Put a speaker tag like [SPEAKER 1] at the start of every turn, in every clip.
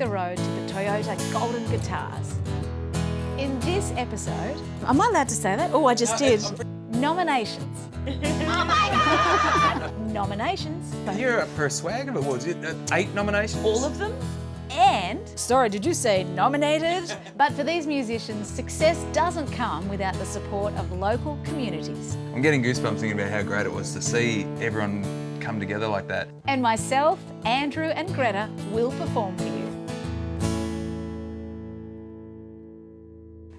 [SPEAKER 1] the road to the Toyota Golden Guitars. In this episode, am I allowed to say that? Oh, I just did. Nominations. Oh my God! Nominations.
[SPEAKER 2] You're up for a swag of awards. 8 nominations?
[SPEAKER 1] All of them? And, sorry, did you say nominated? But for these musicians, success doesn't come without the support of local communities.
[SPEAKER 2] I'm getting goosebumps thinking about how great it was to see everyone come together like that.
[SPEAKER 1] And myself, Andrew and Gretta will perform for you.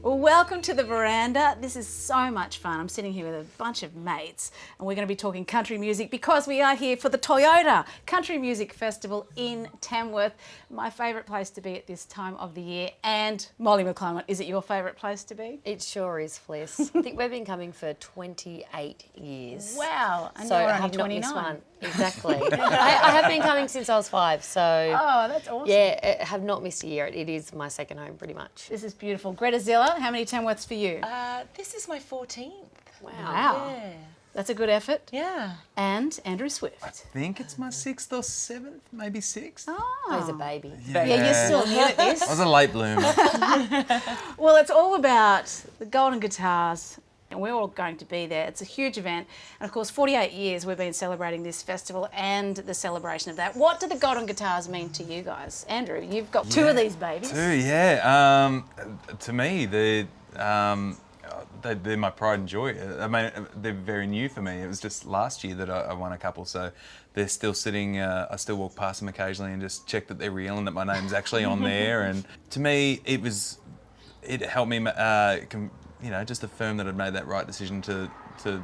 [SPEAKER 1] Well, welcome to the Verandah. This is so much fun. I'm sitting here with a bunch of mates and we're going to be talking country music because we are here for the Toyota Country Music Festival in Tamworth. My favourite place to be at this time of the year. And Mollie McClymont, is it your favourite place to be?
[SPEAKER 3] It sure is, Fliss. I think we've been coming for 28 years.
[SPEAKER 1] Wow. And
[SPEAKER 3] so
[SPEAKER 1] you're
[SPEAKER 3] I
[SPEAKER 1] only
[SPEAKER 3] have not
[SPEAKER 1] 29.
[SPEAKER 3] missed one. Exactly. I have been coming since I was 5, so...
[SPEAKER 1] Oh, that's awesome.
[SPEAKER 3] Yeah, I have not missed a year. It is my second home, pretty much.
[SPEAKER 1] This is beautiful. Gretta Ziller, how many Tamworths for you?
[SPEAKER 4] This is my 14th.
[SPEAKER 3] Wow.
[SPEAKER 4] Yeah.
[SPEAKER 1] That's a good effort.
[SPEAKER 4] Yeah.
[SPEAKER 1] And Andrew Swift.
[SPEAKER 2] I think it's my 6th or 7th, maybe 6th.
[SPEAKER 1] Oh.
[SPEAKER 3] He's a baby.
[SPEAKER 1] Yeah, you're still new at this.
[SPEAKER 2] I was a late bloomer.
[SPEAKER 1] Well, it's all about the Golden Guitars, and we're all going to be there. It's a huge event. And of course, 48 years we've been celebrating this festival and the celebration of that. What do the Golden Guitars mean to you guys? Andrew, you've got two of these babies.
[SPEAKER 2] 2, yeah. To me, they're my pride and joy. I mean, they're very new for me. It was just last year that I won a couple, so they're still sitting. I still walk past them occasionally and just check that they're real and that my name's actually on there. And to me, it helped me, just affirm that I'd made that right decision to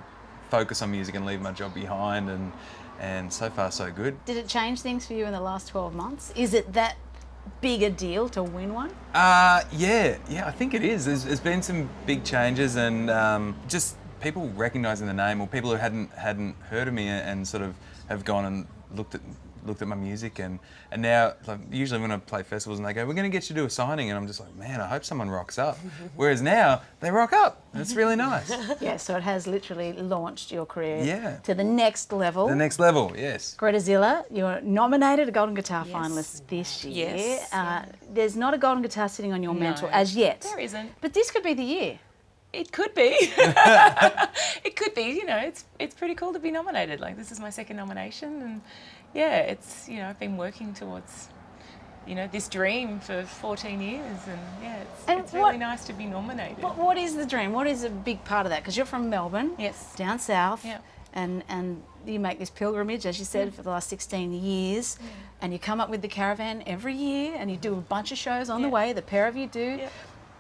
[SPEAKER 2] focus on music and leave my job behind. And so far, so good.
[SPEAKER 1] Did it change things for you in the last 12 months? Is it that big a deal to win one?
[SPEAKER 2] Yeah, I think it is. There's been some big changes and just people recognising the name, or people who hadn't heard of me and sort of have gone and looked at my music and now, like, usually when I play festivals and they go, we're going to get you to do a signing, and I'm just like, man, I hope someone rocks up. Whereas now they rock up and it's really nice.
[SPEAKER 1] Yeah, so it has literally launched your career
[SPEAKER 2] Yeah.
[SPEAKER 1] to the next level.
[SPEAKER 2] The next level, yes.
[SPEAKER 1] Gretta Ziller, you're nominated a Golden Guitar finalist this year.
[SPEAKER 4] Yes.
[SPEAKER 1] There's not a Golden Guitar sitting on your mantle as yet.
[SPEAKER 4] There isn't.
[SPEAKER 1] But this could be the year.
[SPEAKER 4] It could be. It could be. It's pretty cool to be nominated. Like, this is my second nomination, and yeah, it's I've been working towards this dream for 14 years, and yeah, it's really nice to be nominated.
[SPEAKER 1] What is the dream? What is a big part of that? Because you're from Melbourne,
[SPEAKER 4] Yes.
[SPEAKER 1] down south,
[SPEAKER 4] Yeah.
[SPEAKER 1] and you make this pilgrimage, as you said, for the last 16 years, and you come up with the caravan every year, and you do a bunch of shows on the way. The pair of you do.
[SPEAKER 4] Yeah.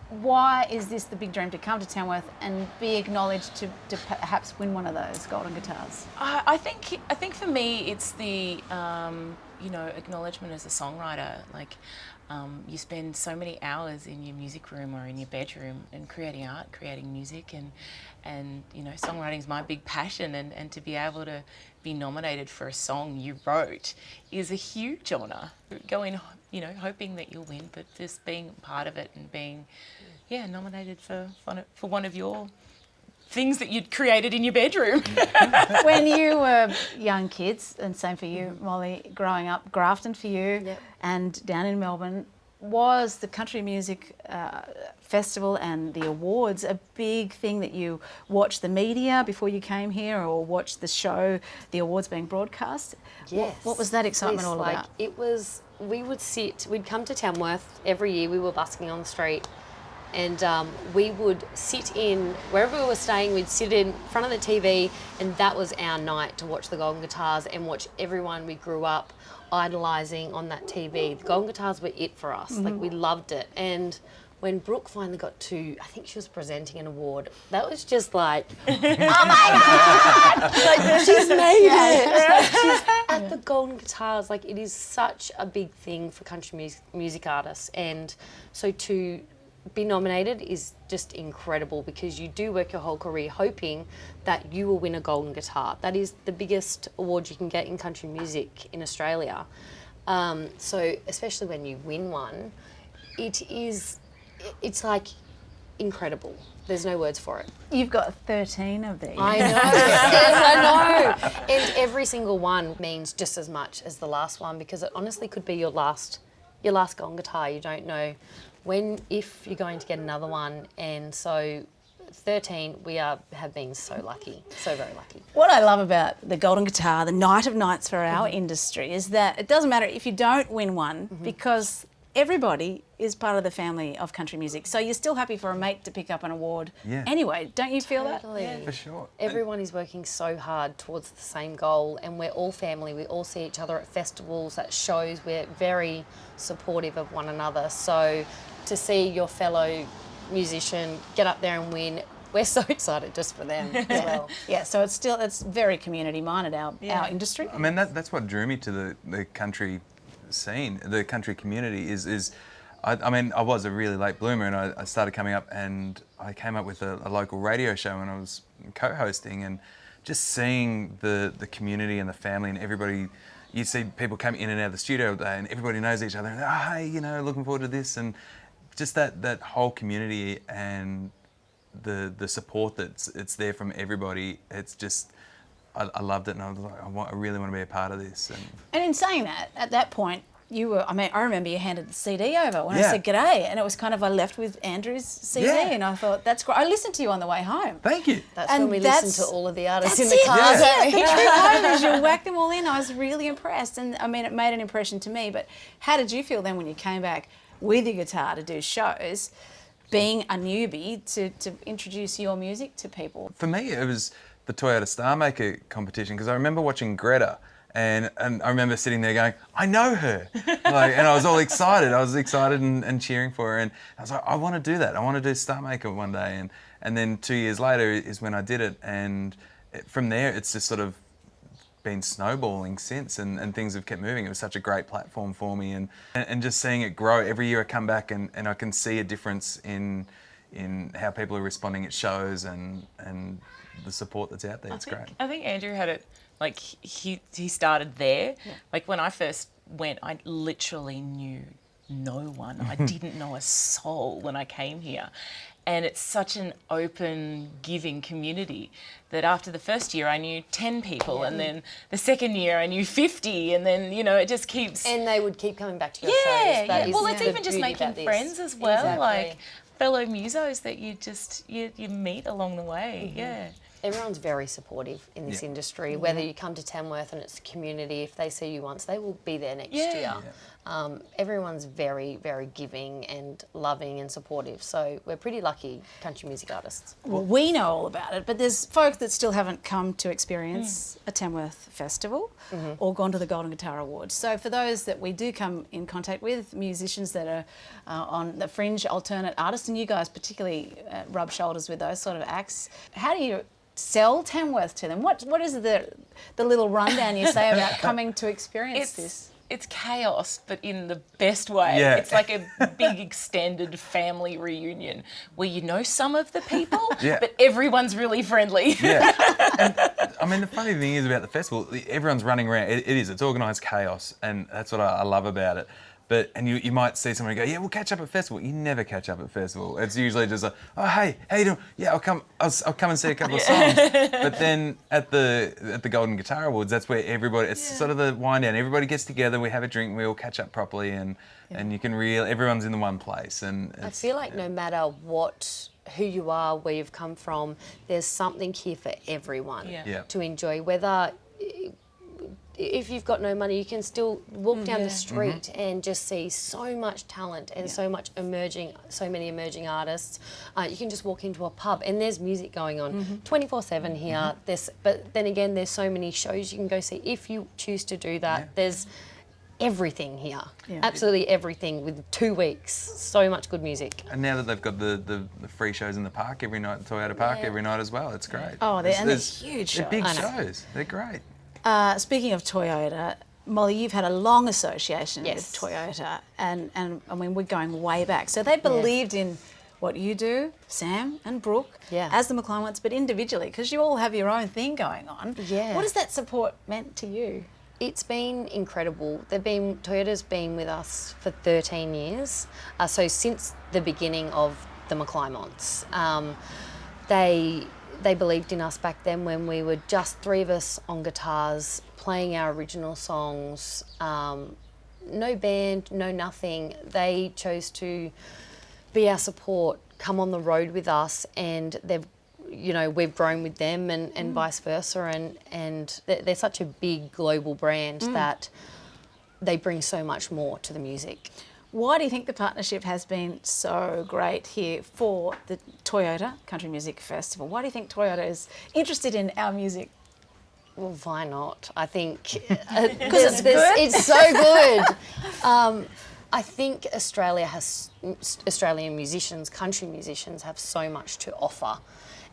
[SPEAKER 1] Why is this the big dream, to come to Tamworth and be acknowledged to perhaps win one of those Golden Guitars?
[SPEAKER 4] I think for me it's the acknowledgement as a songwriter. Like, you spend so many hours in your music room or in your bedroom and creating art, creating music, and songwriting is my big passion, and to be able to be nominated for a song you wrote is a huge honour. Go in, hoping that you'll win, but just being part of it and being nominated for one of your things that you'd created in your bedroom.
[SPEAKER 1] When you were young kids, and same for you, Mollie, growing up, Grafton for you, and down in Melbourne, was the Country Music Festival and the awards a big thing that you watched the media before you came here, or watched the show, the awards being broadcast?
[SPEAKER 3] Yes.
[SPEAKER 1] What was that excitement all about?
[SPEAKER 3] It was, we'd come to Tamworth every year. We were busking on the street, and we would sit in, wherever we were staying, we'd sit in front of the TV, and that was our night to watch the Golden Guitars and watch everyone we grew up idolising on that TV. The Golden Guitars were it for us. Like, we loved it. And when Brooke finally got to, I think she was presenting an award, that was just like, oh my God! Like, she's made it. Like, she's at the Golden Guitars. Like, it is such a big thing for country music artists. And so to be nominated is just incredible, because you do work your whole career hoping that you will win a Golden Guitar. That is the biggest award you can get in country music in Australia. So especially when you win one, it's like incredible. There's no words for it.
[SPEAKER 1] You've got 13 of these.
[SPEAKER 3] I know. Yes, I know. And every single one means just as much as the last one, because it honestly could be your last your last gong guitar. You don't know if you're going to get another one. And so 13, we have been so lucky, so very lucky.
[SPEAKER 1] What I love about the Golden Guitar, the night of nights for our industry, is that it doesn't matter if you don't win one, because everybody is part of the family of country music. So you're still happy for a mate to pick up an award anyway. Don't you feel that?
[SPEAKER 3] Yeah.
[SPEAKER 2] For sure.
[SPEAKER 3] Everyone is working so hard towards the same goal, and we're all family. We all see each other at festivals, at shows. We're very supportive of one another. So to see your fellow musician get up there and win, we're so excited just for them as well.
[SPEAKER 1] Yeah, so it's very community minded, our industry.
[SPEAKER 2] I mean, that's what drew me to the country scene, the country community is I mean, I was a really late bloomer, and I started coming up, and I came up with a local radio show, and I was co-hosting, and just seeing the community and the family and everybody. You see people come in and out of the studio day, and everybody knows each other, and hey, looking forward to this, and just that whole community and the support it's there from everybody. It's just I loved it, and I was like, I really want to be a part of this.
[SPEAKER 1] And in saying that, at that point, I remember you handed the CD over when I said g'day, and it was kind of, I left with Andrew's CD, and I thought, that's great. I listened to you on the way home.
[SPEAKER 2] Thank you.
[SPEAKER 3] That's when we listened to all of the artists in the
[SPEAKER 1] it.
[SPEAKER 3] car.
[SPEAKER 1] Yeah. The true home is you whack them all in. I was really impressed, and I mean, it made an impression to me. But how did you feel then when you came back with your guitar to do shows, being a newbie, to introduce your music to people?
[SPEAKER 2] For me, it was the Toyota Star Maker competition, because I remember watching Gretta, and I remember sitting there going, I know her. And I was all excited. I was excited and cheering for her, and I was like, I want to do that. I want to do Star Maker one day. And then 2 years later is when I did it, and from there it's just sort of been snowballing since, and things have kept moving. It was such a great platform for me, and just seeing it grow. Every year I come back and I can see a difference in how people are responding at shows and the support that's out there. It's great.
[SPEAKER 4] I think Andrew had it, like, he started there. Yeah. Like, when I first went, I literally knew no one. I didn't know a soul when I came here. And it's such an open, giving community that after the first year I knew 10 people, and then the second year I knew 50, and then, it just keeps...
[SPEAKER 3] And they would keep coming back to your shows.
[SPEAKER 4] Well, it's even just making friends as well,
[SPEAKER 3] exactly.
[SPEAKER 4] like fellow musos that you meet along the way,
[SPEAKER 3] Everyone's very supportive in this industry. Whether you come to Tamworth and it's a community, if they see you once, they will be there next year. Everyone's very, very giving and loving and supportive. So we're pretty lucky country music artists.
[SPEAKER 1] Well, we know all about it, but there's folk that still haven't come to experience a Tamworth festival or gone to the Golden Guitar Awards. So for those that we do come in contact with, musicians that are on the fringe alternate artists, and you guys particularly rub shoulders with those sort of acts, how do you sell Tamworth to them? What is the little rundown you say about coming to experience this?
[SPEAKER 4] It's chaos, but in the best way.
[SPEAKER 2] Yeah.
[SPEAKER 4] It's like a big extended family reunion where you know some of the people, but everyone's really friendly.
[SPEAKER 2] Yeah. And, I mean, the funny thing is about the festival, everyone's running around. It's organised chaos, and that's what I love about it. And you might see someone go, yeah, we'll catch up at festival. You never catch up at festival. It's usually just like, oh, hey, how you doing? Yeah, I'll come and see a couple of songs. But then at the Golden Guitar Awards, that's where everybody, it's sort of the wind down. Everybody gets together, we have a drink, we all catch up properly, and you can everyone's in the one place. And
[SPEAKER 3] I feel like no matter who you are, where you've come from, there's something here for everyone to enjoy. Whether if you've got no money, you can still walk down the street and just see so much talent and so many emerging artists. You can just walk into a pub and there's music going on 24/7 here. But then again, there's so many shows you can go see if you choose to do that. There's everything here, absolutely everything, with 2 weeks. So much good music.
[SPEAKER 2] And now that they've got the free shows in the park every night, Toyota Park every night as well, it's great.
[SPEAKER 1] Oh, they're huge shows.
[SPEAKER 2] They're big shows. They're great.
[SPEAKER 1] Speaking of Toyota, Mollie, you've had a long association with Toyota, and I mean, we're going way back. So they believed in what you do, Sam and Brooke, as the McClymonts, but individually, because you all have your own thing going on.
[SPEAKER 3] Yeah.
[SPEAKER 1] What has that support meant to you?
[SPEAKER 3] It's been incredible. Toyota's been with us for 13 years. So since the beginning of the McClymonts, they believed in us back then when we were just 3 of us on guitars, playing our original songs, no band, no nothing. They chose to be our support, come on the road with us, and we've grown with them, and vice versa. And they're such a big global brand that they bring so much more to the music.
[SPEAKER 1] Why do you think the partnership has been so great here for the Toyota Country Music Festival? Why do you think Toyota is interested in our music?
[SPEAKER 3] Well, why not? I think it's so good. I think Australian musicians, country musicians, have so much to offer,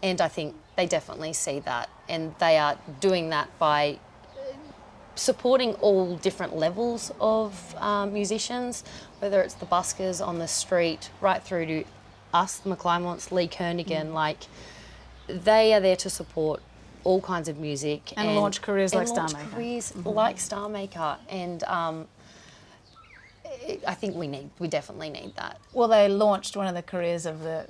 [SPEAKER 3] and I think they definitely see that, and they are doing that by supporting all different levels of musicians, whether it's the buskers on the street, right through to us, the McClymonts, Lee Kernigan. Like, they are there to support all kinds of music
[SPEAKER 1] and launch careers like Star Maker.
[SPEAKER 3] Like Star Maker, and I think we definitely need that.
[SPEAKER 1] Well, they launched one of the careers of the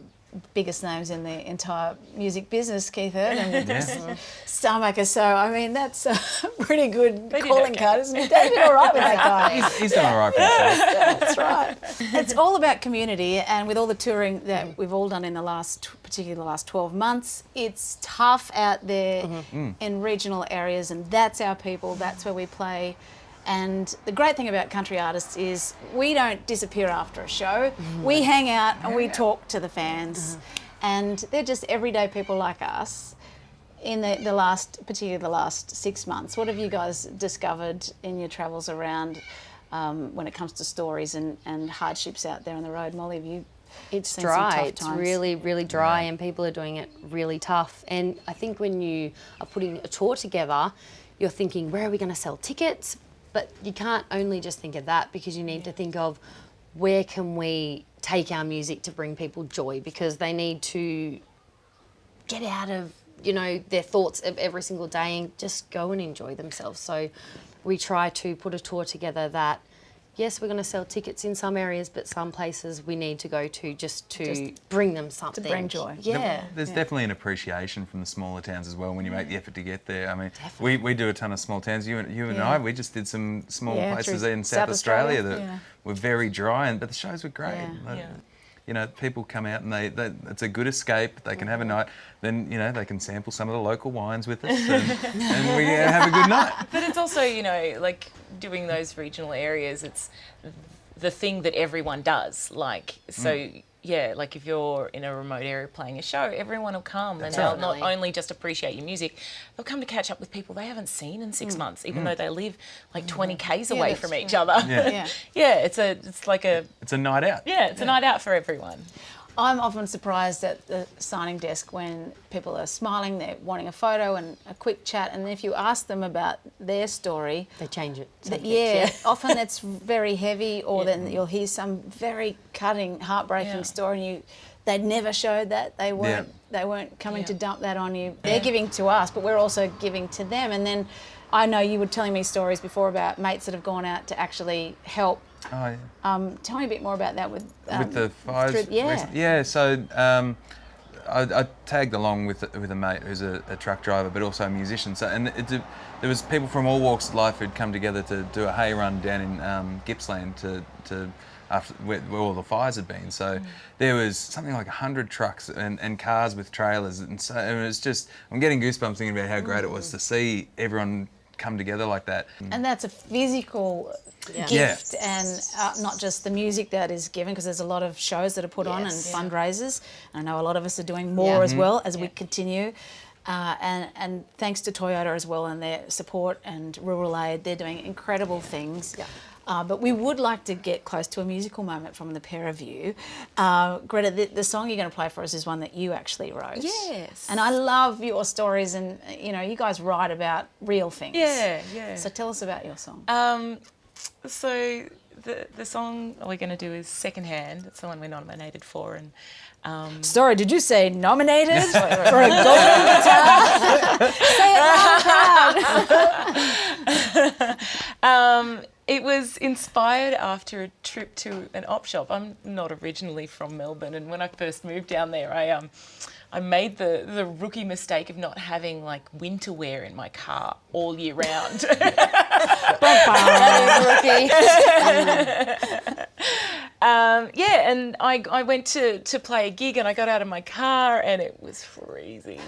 [SPEAKER 1] biggest names in the entire music business, Keith Urban, with Star Maker. So, I mean, that's a pretty good calling card, isn't it? David, all right with that guy.
[SPEAKER 2] He's done all right for himself.
[SPEAKER 1] That's right. It's all about community, and with all the touring that we've all done in particularly the last 12 months, it's tough out there in regional areas, and that's our people, that's where we play. And the great thing about country artists is we don't disappear after a show. We hang out and we talk to the fans. And they're just everyday people like us. In particularly the last 6 months, what have you guys discovered in your travels around when it comes to stories and hardships out there on the road? Mollie, have you
[SPEAKER 3] It's
[SPEAKER 1] seen
[SPEAKER 3] dry.
[SPEAKER 1] some tough
[SPEAKER 3] It's
[SPEAKER 1] times?
[SPEAKER 3] really, really dry, and people are doing it really tough. And I think when you are putting a tour together, you're thinking, where are we going to sell tickets? But you can't only just think of that, because you need to think of where can we take our music to bring people joy, because they need to get out of, their thoughts of every single day and just go and enjoy themselves. So we try to put a tour together that, yes, we're going to sell tickets in some areas, but some places we need to go to just to bring them something.
[SPEAKER 1] to bring joy.
[SPEAKER 3] Yeah.
[SPEAKER 2] There's definitely an appreciation from the smaller towns as well when you make the effort to get there. I mean, we do a ton of small towns. You and I, we just did some small places
[SPEAKER 1] through
[SPEAKER 2] in South Australia that
[SPEAKER 1] yeah.
[SPEAKER 2] were very dry, but the shows were great.
[SPEAKER 1] Yeah.
[SPEAKER 2] People come out and they it's a good escape. They can have a night. Then, they can sample some of the local wines with us and we have a good night.
[SPEAKER 4] But it's also, like doing those regional areas, it's the thing that everyone does. Like, so, like if you're in a remote area playing a show, everyone will come and they'll not only just appreciate your music, they'll come to catch up with people they haven't seen in 6 months, even though they live like 20 k's away from each other. It's
[SPEAKER 2] It's a night out.
[SPEAKER 4] Yeah, it's a night out for everyone.
[SPEAKER 1] I'm often surprised at the signing desk when people are smiling, they're wanting a photo and a quick chat, and if you ask them about their story,
[SPEAKER 3] They change it.
[SPEAKER 1] often it's very heavy, or then you'll hear some very cutting, heartbreaking story, and they'd never showed that. They weren't coming to dump that on you. They're giving to us, but we're also giving to them. And then I know you were telling me stories before about mates that have gone out to actually help.
[SPEAKER 2] Oh, yeah.
[SPEAKER 1] Tell me a bit more about that with
[SPEAKER 2] the fires. So I tagged along with a mate who's a truck driver, but also a musician. So there was people from all walks of life who'd come together to do a hay run down in Gippsland to after where all the fires had been. So there was something like 100 trucks and cars with trailers, and so it was just, I'm getting goosebumps thinking about how great it was to see everyone come together like that.
[SPEAKER 1] And that's a physical gift, and not just the music that is given, because there's a lot of shows that are put on and fundraisers. And I know a lot of us are doing more as well as we continue. And thanks to Toyota as well and their support and Rural Aid, they're doing incredible things. But we would like to get close to a musical moment from the pair of you. Gretta, the song you're going to play for us is one that you actually wrote.
[SPEAKER 4] Yes.
[SPEAKER 1] And I love your stories, and you guys write about real things.
[SPEAKER 4] Yeah.
[SPEAKER 1] So tell us about your song.
[SPEAKER 4] So the song we're going to do is Secondhand. It's the one we're nominated for. And
[SPEAKER 1] Sorry, did you say nominated for a golden guitar? Say it loud and proud.
[SPEAKER 4] It was inspired after a trip to an op shop. I'm not originally from Melbourne, and when I first moved down there, I made the rookie mistake of not having like winter wear in my car all year round.
[SPEAKER 3] Rookie.
[SPEAKER 4] And I went to play a gig and I got out of my car and it was freezing.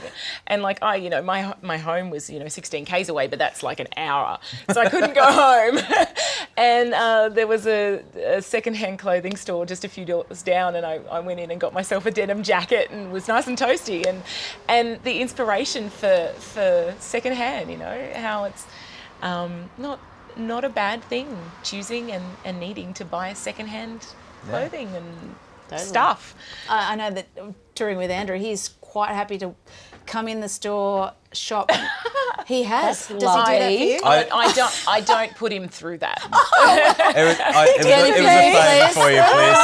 [SPEAKER 4] And like my home was 16 k's away, but that's like an hour, so I couldn't go home. And there was a secondhand clothing store just a few doors down, and I went in and got myself a denim jacket and was nice and toasty. And the inspiration for secondhand, how it's not a bad thing, choosing and needing to buy secondhand clothing and stuff.
[SPEAKER 1] I know that touring with Andrew, he's quite happy to come in the store, shop. He has. Does he do that for you?
[SPEAKER 4] I don't put him through that.
[SPEAKER 2] It was a favour for you, please.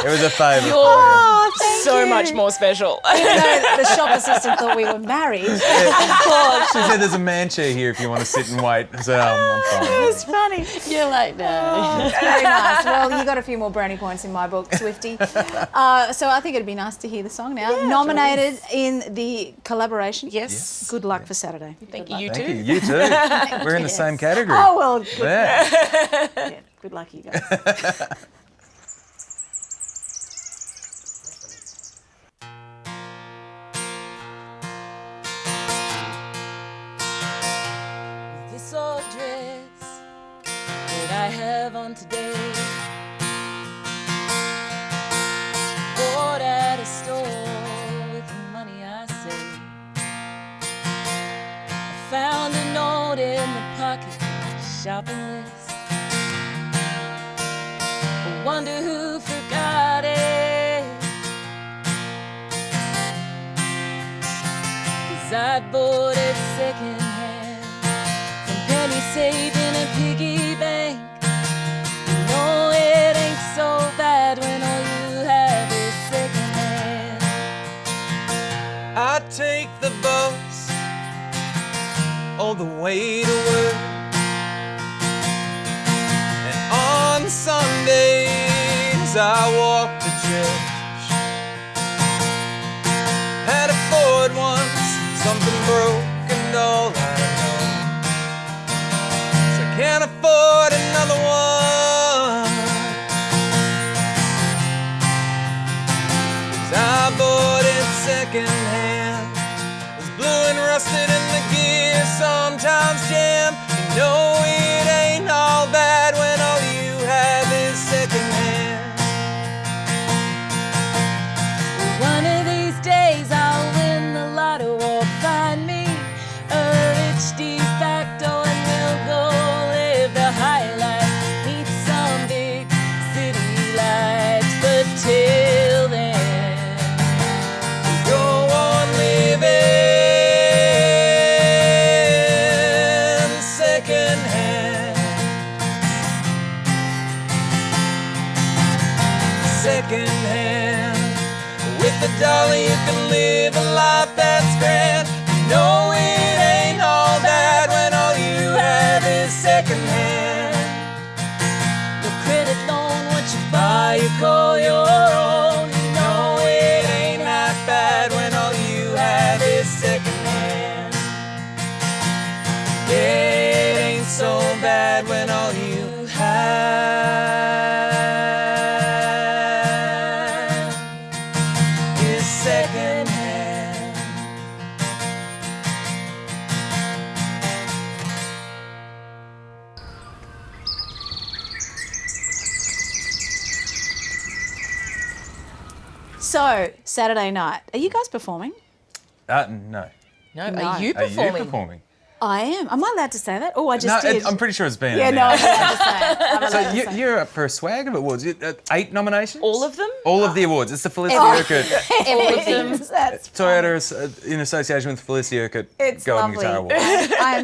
[SPEAKER 2] It was a favour for you.
[SPEAKER 4] So much more special.
[SPEAKER 1] Even though the shop assistant thought we were married.
[SPEAKER 2] She said there's a man chair here if you want to sit and wait. I said, I'm fine.
[SPEAKER 1] It's funny.
[SPEAKER 3] You're like, no.
[SPEAKER 1] Very nice. Well, you got a few more brownie points in my book, Swifty. So I think it'd be nice to hear the song now.
[SPEAKER 3] Yeah,
[SPEAKER 1] nominated in the collaboration.
[SPEAKER 4] Yes.
[SPEAKER 1] Good luck for Saturday.
[SPEAKER 4] Thank you. You
[SPEAKER 2] Thank
[SPEAKER 4] too.
[SPEAKER 2] you. You too. We're in the same category.
[SPEAKER 1] Oh, well, good.
[SPEAKER 2] Yeah.
[SPEAKER 1] Good luck, you guys.
[SPEAKER 4] This old dress that I have on today, bought at a store with the money I saved. I found a note in the pocket of the shopping list. I wonder who forgot it, 'cause I bought it secondhand from penny saving and piggy bank. You know it ain't so bad when all you have is secondhand.
[SPEAKER 2] I take the bus all the way to work, and on Sundays I walk to church. Had a Ford once, something broke and all I know, so I can't afford another one. 'Cause I bought it secondhand, was blue and rusted and the gear sometimes jammed. You know it ain't all bad when all you have is secondhand.
[SPEAKER 4] One of these days I'll win the lotto or find me a rich de facto and we'll go live the high life, meet some big city lights. But till then,
[SPEAKER 2] Go on living secondhand. Secondhand. With a dollar you can live a life that's grand. You know it ain't all bad when all you have is secondhand.
[SPEAKER 4] no credit loan, what you buy you call your own.
[SPEAKER 2] You know it ain't that bad when all you have is secondhand. Yeah, it ain't so bad when all you have is secondhand.
[SPEAKER 1] So, Saturday night. Are you guys performing?
[SPEAKER 2] No.
[SPEAKER 4] No,
[SPEAKER 1] No.
[SPEAKER 4] are you
[SPEAKER 2] Are
[SPEAKER 4] performing?
[SPEAKER 2] you performing?
[SPEAKER 1] I am. Am I allowed to say that? Oh, I just did.
[SPEAKER 2] I'm pretty sure it's been
[SPEAKER 1] yeah, no, I'm
[SPEAKER 2] announced.
[SPEAKER 1] allowed to say it. I'm allowed
[SPEAKER 2] So
[SPEAKER 1] to say it.
[SPEAKER 2] you're up for a swag of awards. 8 nominations?
[SPEAKER 4] All of them?
[SPEAKER 2] All of the awards. It's the Felicity Urquhart.
[SPEAKER 1] Everything. That's
[SPEAKER 2] Toyota in association with Felicity Urquhart
[SPEAKER 1] It's
[SPEAKER 2] Golden
[SPEAKER 1] lovely.
[SPEAKER 2] Guitar Award.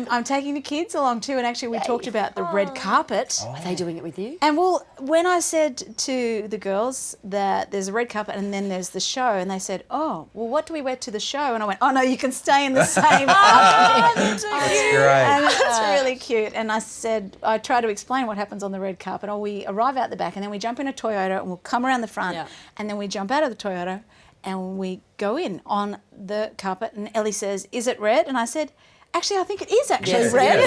[SPEAKER 1] I'm taking the kids along too, and actually we talked about the red carpet.
[SPEAKER 3] Are they doing it with you?
[SPEAKER 1] And well, when I said to the girls that there's a red carpet and then there's the show, and they said, "Oh, well, what do we wear to the show?" And I went, "Oh no, you can stay in the same outfit."
[SPEAKER 2] That's great.
[SPEAKER 1] And it's really cute. And I said, I try to explain what happens on the red carpet. Oh, we arrive out the back, and then we jump in a Toyota, and we'll come around the front,
[SPEAKER 3] Yeah.
[SPEAKER 1] and then we jump out of the Toyota, And we go in on the carpet and Ellie says, "Is it red?" And I said, "Actually, I think it is actually red."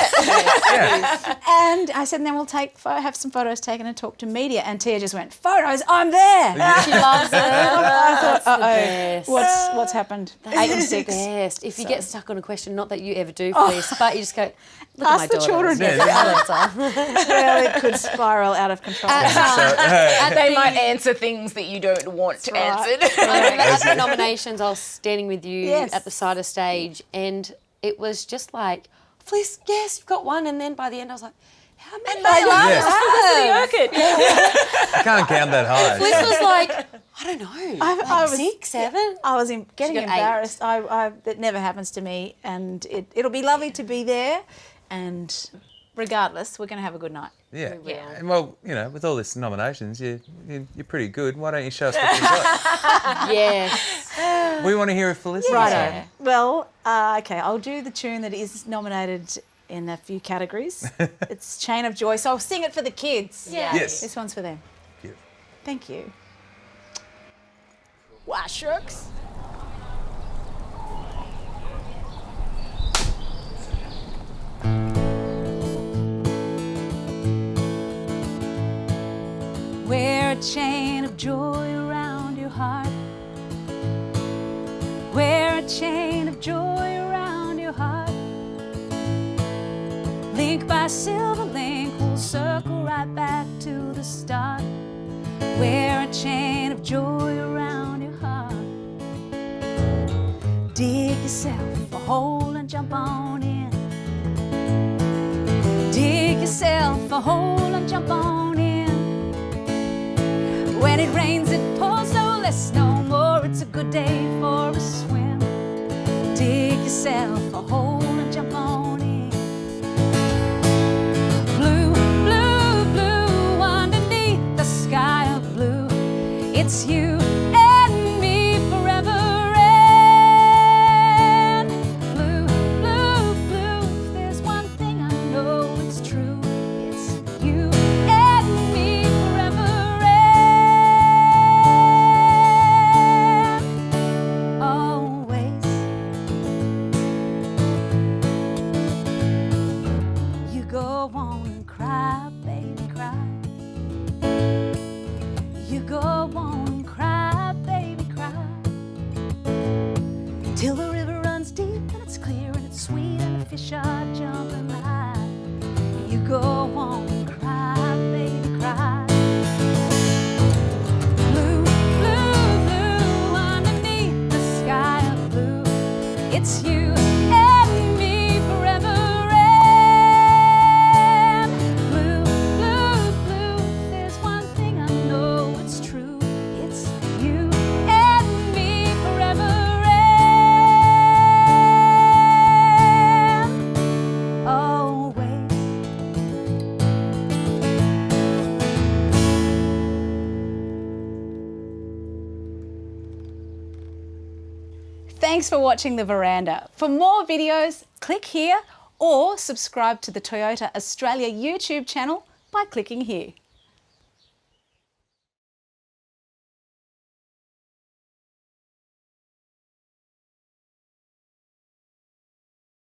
[SPEAKER 1] And I said, "And then we'll have some photos taken and talk to media." And Tia just went, "Photos, I'm there."
[SPEAKER 3] She loves it.
[SPEAKER 1] I thought,
[SPEAKER 3] best.
[SPEAKER 1] what's happened?
[SPEAKER 3] That's
[SPEAKER 1] 8 and
[SPEAKER 3] the
[SPEAKER 1] 6.
[SPEAKER 3] best. If you get stuck on a question, not that you ever do, Felice, but you just go, look at
[SPEAKER 1] Ask
[SPEAKER 3] my
[SPEAKER 1] the
[SPEAKER 3] daughter.
[SPEAKER 1] children. Well, it could spiral out of control.
[SPEAKER 4] They might answer things that you don't want answered.
[SPEAKER 3] I remember at the nominations, I was standing with you
[SPEAKER 1] Yes.
[SPEAKER 3] at the side of stage, and it was just like, Felice, yes, you've got one. And then by the end, I was like, how many?
[SPEAKER 2] I can't count that high.
[SPEAKER 3] Felice was like, I don't know,
[SPEAKER 1] I was
[SPEAKER 3] 6, 7.
[SPEAKER 1] I was getting
[SPEAKER 3] got 8.
[SPEAKER 1] embarrassed. That never happens to me, and it'll be lovely to be there. And regardless, we're going to have a good night.
[SPEAKER 2] Yeah. And well, with all this nominations, you're pretty good. Why don't you show us what you've got?
[SPEAKER 3] Yes.
[SPEAKER 2] We want to hear a Felicity
[SPEAKER 1] Righto.
[SPEAKER 2] song.
[SPEAKER 1] Well, okay, I'll do the tune that is nominated in a few categories. It's Chain of Joy, so I'll sing it for the kids.
[SPEAKER 3] Yeah.
[SPEAKER 2] Yes.
[SPEAKER 1] This one's for them.
[SPEAKER 2] Beautiful.
[SPEAKER 1] Thank you. Wow, shucks. Wear a chain of joy around your heart. Wear a chain of joy around your heart. Link by silver link, we'll circle right back to the start. Wear a chain of joy around your heart. Dig yourself a hole and jump on in. Dig yourself a hole and jump on in. When it rains, it pours no less, no more. It's a good day for a swim. Dig yourself a hole and jump on in. Blue, blue, blue, underneath the sky of blue. It's you and me forever. And blue, blue, blue, there's one thing I know it's true. It's you and me forever. And always. You go on and cry, baby, cry. You go on and cry, baby, cry. Till the river runs deep and it's clear and it's sweet and the fish are jumping high. You go on and cry, baby, cry. Blue, blue, blue, underneath the sky of blue. It's you and me forever. And blue, blue, blue, there's one thing I know it's true. It's you and me forever. And always. Thanks for watching The Verandah. For more videos, click here or subscribe to the Toyota Australia YouTube channel by clicking here.